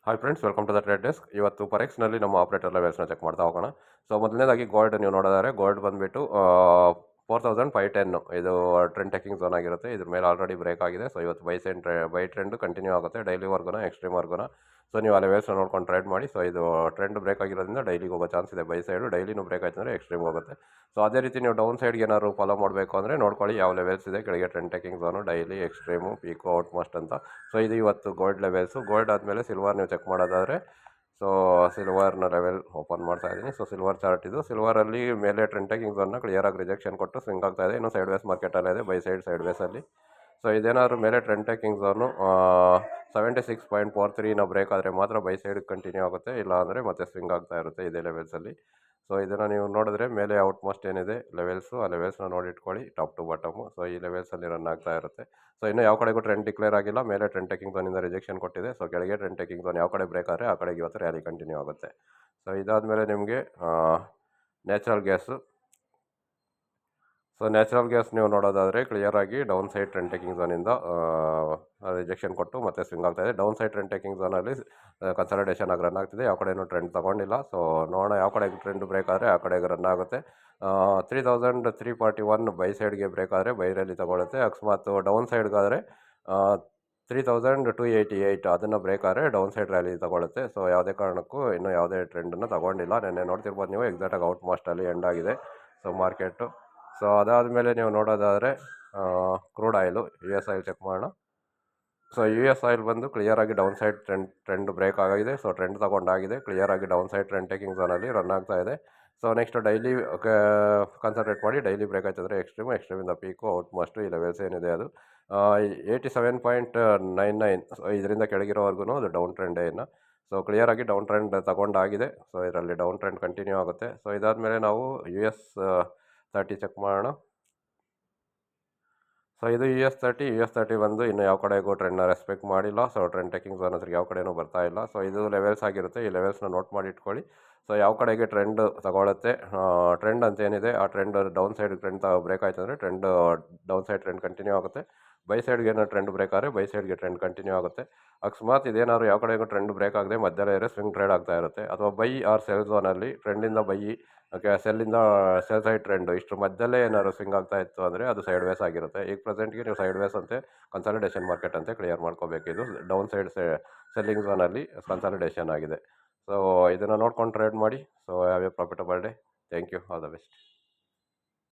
Hi friends, welcome to the trade desk. ಇವತ್ತು ಫಾರೆಕ್ಸ್ನಲ್ಲಿ ನಮ್ಮ ಆಪರೇಟರ್ ಲೆವೆಲ್ಸ್ನ ಚೆಕ್ ಮಾಡ್ತಾ ಹೋಗೋಣ. ಸೊ ಮೊದಲನೇದಾಗಿ ಗೋಲ್ಡ್ ನೀವು ನೋಡೋದಾದ್ರೆ ಗೋಲ್ಡ್ ಬಂದುಬಿಟ್ಟು 4510 ಇದು ಟ್ರೆಂಡ್ ಟೇಕಿಂಗ್ ಝೋನ್ ಆಗಿರುತ್ತೆ. ಇದ್ರ ಮೇಲೆ ಆಲ್ರೆಡಿ ಬ್ರೇಕ್ ಆಗಿದೆ. ಸೊ ಇವತ್ತು ಬೈ ಟ್ರೆಂಡ್ ಕಂಟಿನ್ಯೂ ಆಗುತ್ತೆ ಡೈಲಿವರೆಗೂ ಎಕ್ಸ್ಟ್ರೀಮ್ವರೆಗೂ. ಸೊ ನೀವು ಆ ಲೆವೆಲ್ಸ್ನ ನೋಡ್ಕೊಂಡು ಟ್ರೇಡ್ ಮಾಡಿ. ಸೊ ಇದು ಟ್ರೆಂಡ್ ಬ್ರೇಕ್ ಆಗಿರೋದ್ರಿಂದ ಡೈಲಿಗೆ ಹೋಗೋ ಚಾನ್ಸ್ ಇದೆ. ಬೈ ಸೈಡು ಡೈಲಿನೂ ಬ್ರೇಕ್ ಆಯ್ತು ಅಂದರೆ ಎಕ್ಸ್ಟ್ರೀಮ್ ಹೋಗುತ್ತೆ. ಸೊ ಅದೇ ರೀತಿ ನೀವು ಡೌನ್ ಸೈಡ್ಗೆ ಏನಾದ್ರು ಫಾಲೋ ಮಾಡಬೇಕು ಅಂದರೆ ನೋಡ್ಕೊಳ್ಳಿ ಯಾವ ಲೆವೆಲ್ಸ್ ಇದೆ. ಕೆಳಗೆ trend taking zone, daily, extreme, peak, out must ಅಂತ. ಸೊ ಇದು ಇವತ್ತು ಗೋಲ್ಡ್ ಲೆವೆಲ್ಸು. ಗೋಲ್ಡ್ ಆದಮೇಲೆ ಸಿಲ್ವರ್ ನೀವು ಚೆಕ್ ಮಾಡೋದಾದರೆ ಸೊ ಸಿಲ್ವರ್ನ ಲೆವೆಲ್ ಓಪನ್ ಮಾಡ್ತಾ ಇದ್ದೀನಿ. ಸೊ ಸಿಲ್ವರ್ ಚಾರ್ಟ್ ಇದು. ಸಿಲ್ವರಲ್ಲಿ ಮೇಲೆ ಟ್ರೆಂಡ್ ಟೇಕಿಂಗ್ ಝೋನ್ನ ಕ್ಲಿಯರಾಗಿ ರಿಜೆಕ್ಷನ್ ಕೊಟ್ಟು ಸ್ವಿಂಗ್ ಆಗ್ತಾ ಇದೆ. ಇನ್ನು ಸೈಡ್ ವೇಸ್ ಮಾರ್ಕೆಟಲ್ಲೇ ಇದೆ, ಬೈ ಸೈಡ್ ವೇಸಲ್ಲಿ. ಸೊ ಇದೇನಾದ್ರು ಮೇಲೆ ಟ್ರೆಂಡ್ ಟೇಕಿಂಗ್ ಝೋನು 76.43ನ ಬ್ರೇಕ್ ಆದರೆ ಮಾತ್ರ ಬೈ ಸೈಡ್ ಕಂಟಿನ್ಯೂ ಆಗುತ್ತೆ, ಇಲ್ಲ ಅಂದರೆ ಮತ್ತೆ ಸ್ವಿಂಗ್ ಆಗ್ತಾ ಇರುತ್ತೆ ಇದೇ ಲೆವೆಲ್ಸಲ್ಲಿ. ಸೊ ಇದನ್ನು ನೀವು ನೋಡಿದ್ರೆ ಮೇಲೆ ಔಟ್ ಮೋಸ್ಟ್ ಏನಿದೆ ಲೆವೆಲ್ಸು, ಆ ಲೆವೆಲ್ಸ್ನ ನೋಡಿ ಇಟ್ಕೊಳ್ಳಿ ಟಾಪ್ ಟು ಬಾಟಮು. ಸೊ ಈ ಲೆವೆಲ್ಸಲ್ಲಿ ರನ್ ಆಗ್ತಾ ಇರುತ್ತೆ. ಸೊ ಇನ್ನೂ ಯಾವ ಕಡೆಗೂ ಟ್ರೆಂಡ್ ಡಿಕ್ಲೇರ್ ಆಗಿಲ್ಲ. ಮೇಲೆ ಟ್ರೆಂಡ್ ಟೇಕಿಂಗ್ ಝೋನಿಂದ ರಿಜೆಕ್ಷನ್ ಕೊಟ್ಟಿದೆ. ಸೊ ಕೆಳಗೆ ಟ್ರೆಂಡ್ ಟೇಕಿಂಗ್ ಝೋನ್ ಯಾವ ಕಡೆ ಬ್ರೇಕ್ ಆದರೆ ಆ ಕಡೆಗೆ ಇವತ್ತು ರ್ಯಾಲಿ ಕಂಟಿನ್ಯೂ ಆಗುತ್ತೆ. ಸೊ ಇದಾದಮೇಲೆ ನಿಮಗೆ natural gas. So natural gas ನೀವು ನೋಡೋದಾದರೆ ಕ್ಲಿಯರಾಗಿ ಡೌನ್ ಸೈಡ್ ಟ್ರೆಂಡ್ ಟೇಕಿಂಗ್ ಝೋನಿಂದ ರಿಜೆಕ್ಷನ್ ಕೊಟ್ಟು ಮತ್ತೆ ಸ್ವಿಂಗ್ ಆಗ್ತಾ ಇದೆ. ಡೌನ್ ಸೈಡ್ ಟ್ರೆಂಡ್ ಟೇಕಿಂಗ್ ಝೋನಲ್ಲಿ ಕನ್ಸಲ್ಟೇಷನ್ ಆಗಿ ರನ್ ಆಗ್ತಿದೆ. ಯಾವ ಕಡೆಯೂ ಟ್ರೆಂಡ್ ತೊಗೊಂಡಿಲ್ಲ. ಸೊ ನೋಡೋಣ ಯಾವ ಕಡೆಗೆ ಟ್ರೆಂಡ್ ಬ್ರೇಕ್ ಆದರೆ ಆ ಕಡೆಗೆ ರನ್ ಆಗುತ್ತೆ. 3341 ಬೈ ಸೈಡ್ಗೆ ಬ್ರೇಕ್ ಆದರೆ ಬೈ ರ್ಯಾಲಿ ತೊಗೊಳುತ್ತೆ. ಅಕಸ್ಮಾತ್ ಡೌನ್ ಸೈಡ್ಗಾದರೆ 3288 ಅದನ್ನು ಬ್ರೇಕ್ ಆದರೆ ಡೌನ್ ಸೈಡ್ ರ್ಯಾಲಿ ತೊಗೊಳುತ್ತೆ. ಸೊ ಯಾವುದೇ ಕಾರಣಕ್ಕೂ ಇನ್ನೂ ಯಾವುದೇ ಟ್ರೆಂಡನ್ನು ತೊಗೊಂಡಿಲ್ಲ. ನೆನ್ನೆ ನೋಡ್ತಿರ್ಬೋದು ನೀವು ಎಕ್ಸಾಕ್ಟಾಗಿ ಔಟ್ ಮಾಸ್ಟಲ್ಲಿ ಎಂಡ್ ಆಗಿದೆ ಸೊ ಮಾರ್ಕೆಟು. ಸೊ ಅದಾದಮೇಲೆ ನೀವು ನೋಡೋದಾದರೆ crude oil, U S oil check ಮಾಡೋಣ. ಸೊ ಯು ಎಸ್ ಆಯಿಲ್ ಬಂದು ಕ್ಲಿಯರಾಗಿ ಡೌನ್ ಸೈಡ್ ಟ್ರೆಂಡ್ ಬ್ರೇಕ್ ಆಗಿದೆ. ಸೊ ಟ್ರೆಂಡ್ ತೊಗೊಂಡಾಗಿದೆ. ಕ್ಲಿಯರಾಗಿ ಡೌನ್ ಸೈಡ್ ಟ್ರೆಂಡ್ ಟೇಕಿಂಗ್ ಝೋನಲ್ಲಿ ರನ್ ಆಗ್ತಾ ಇದೆ. ಸೊ ನೆಕ್ಸ್ಟ್ ಡೈಲಿ ಕಾನ್ಸಂಟ್ರೇಟ್ ಮಾಡಿ. ಡೈಲಿ ಬ್ರೇಕ್ ಆಯ್ತು ಅಂದರೆ ಎಕ್ಸ್ಟ್ರೀಮಿಂದ ಪೀಕು, ಔಟ್ ಮಸ್ಟು ಈ ಲೆವೆಲ್ಸ್ ಏನಿದೆ ಅದು 87.99. ಸೊ ಇದರಿಂದ ಕೆಳಗಿರೋವರೆಗೂ ಅದು ಡೌನ್ ಟ್ರೆಂಡೇ ಇನ್ನು. ಸೊ ಕ್ಲಿಯರಾಗಿ ಡೌನ್ ಟ್ರೆಂಡ್ ತೊಗೊಂಡಾಗಿದೆ. ಸೊ ಇದರಲ್ಲಿ ಡೌನ್ ಟ್ರೆಂಡ್ ಕಂಟಿನ್ಯೂ ಆಗುತ್ತೆ. ಸೊ ಇದಾದಮೇಲೆ ನಾವು US30 ಚೆಕ್ ಮಾಡೋಣ. ಸೊ ಇದು US30 ಬಂದು ಇನ್ನು ಯಾವ ಕಡೆಗೂ ಟ್ರೆಂಡ್ನ ರೆಸ್ಪೆಕ್ಟ್ ಮಾಡಿಲ್ಲ. ಸೊ ಟ್ರೆಂಡ್ ಟೇಕಿಂಗ್ ಝೋನ್ ಹತ್ರ ಯಾವ ಕಡೆನೂ ಬರ್ತಾ ಇಲ್ಲ. ಸೊ ಇದು ಲೆವೆಲ್ಸ್ ಆಗಿರುತ್ತೆ. ಈ ಲೆವೆಲ್ಸ್ನ ನೋಟ್ ಮಾಡಿ ಇಟ್ಕೊಳ್ಳಿ. ಸೊ ಯಾವ ಕಡೆಗೆ ಟ್ರೆಂಡ್ ತಗೊಳುತ್ತೆ, ಟ್ರೆಂಡ್ ಅಂತ ಏನಿದೆ ಆ trend down side trend break ಆಯ್ತು ಅಂದರೆ ಡೌನ್ ಸೈಡ್ ಟ್ರೆಂಡ್ ಕಂಟಿನ್ಯೂ ಆಗುತ್ತೆ. ಬೈ ಸೈಡ್ಗೆ ಏನೋ ಟ್ರೆಂಡ್ ಬ್ರೇಕ್ ಆದರೆ ಬೈ ಸೈಡ್ಗೆ ಟ್ರೆಂಡ್ ಕಂಟಿನ್ಯೂ ಆಗುತ್ತೆ. ಅಕಸ್ಮಾತ್ ಇದೇನಾದ್ರು ಯಾವ ಕಡೆಗೂ ಟ್ರೆಂಡ್ ಬ್ರೇಕ್ ಆಗದೆ ಮಧ್ಯದಲ್ಲಿ ಇರೋ ಸ್ವಿಂಗ್ ಟ್ರೇಡ್ ಆಗ್ತಾ ಇರುತ್ತೆ. ಅಥವಾ ಬೈ ಆರ್ ಸೆಲ್ ಝೋನಲ್ಲಿ ಟ್ರೆಂಡಿಂದ ಬೈ, ಸೆಲ್ಲಿಂದ ಸೆಲ್ ಸೈಡ್ ಟ್ರೆಂಡು ಇಷ್ಟರ ಮಧ್ಯದಲ್ಲೇ ಏನಾದ್ರು ಸ್ವಿಂಗ್ ಆಗ್ತಾ ಇತ್ತು ಅಂದರೆ ಅದು ಸೈಡ್ ವೇಸ್ ಆಗಿರುತ್ತೆ. ಈಗ ಪ್ರೆಸೆಂಟ್ಗೆ ನೀವು ಸೈಡ್ ವೇಸ್ ಅಂತೆ ಕನ್ಸಾಲಿಡೇಷನ್ ಮಾರ್ಕೆಟ್ ಅಂತೆ ಕ್ಲಿಯರ್ ಮಾಡ್ಕೋಬೇಕಿದು. ಡೌನ್ ಸೈಡ್ ಸೆಲ್ಲಿಂಗ್ ಝೋನಲ್ಲಿ ಕನ್ಸಾಲಿಡೇಷನ್ ಆಗಿದೆ. ಸೊ ಇದನ್ನು ನೋಡ್ಕೊಂಡು ಟ್ರೇಡ್ ಮಾಡಿ. So have a profitable day. Thank you. All the best.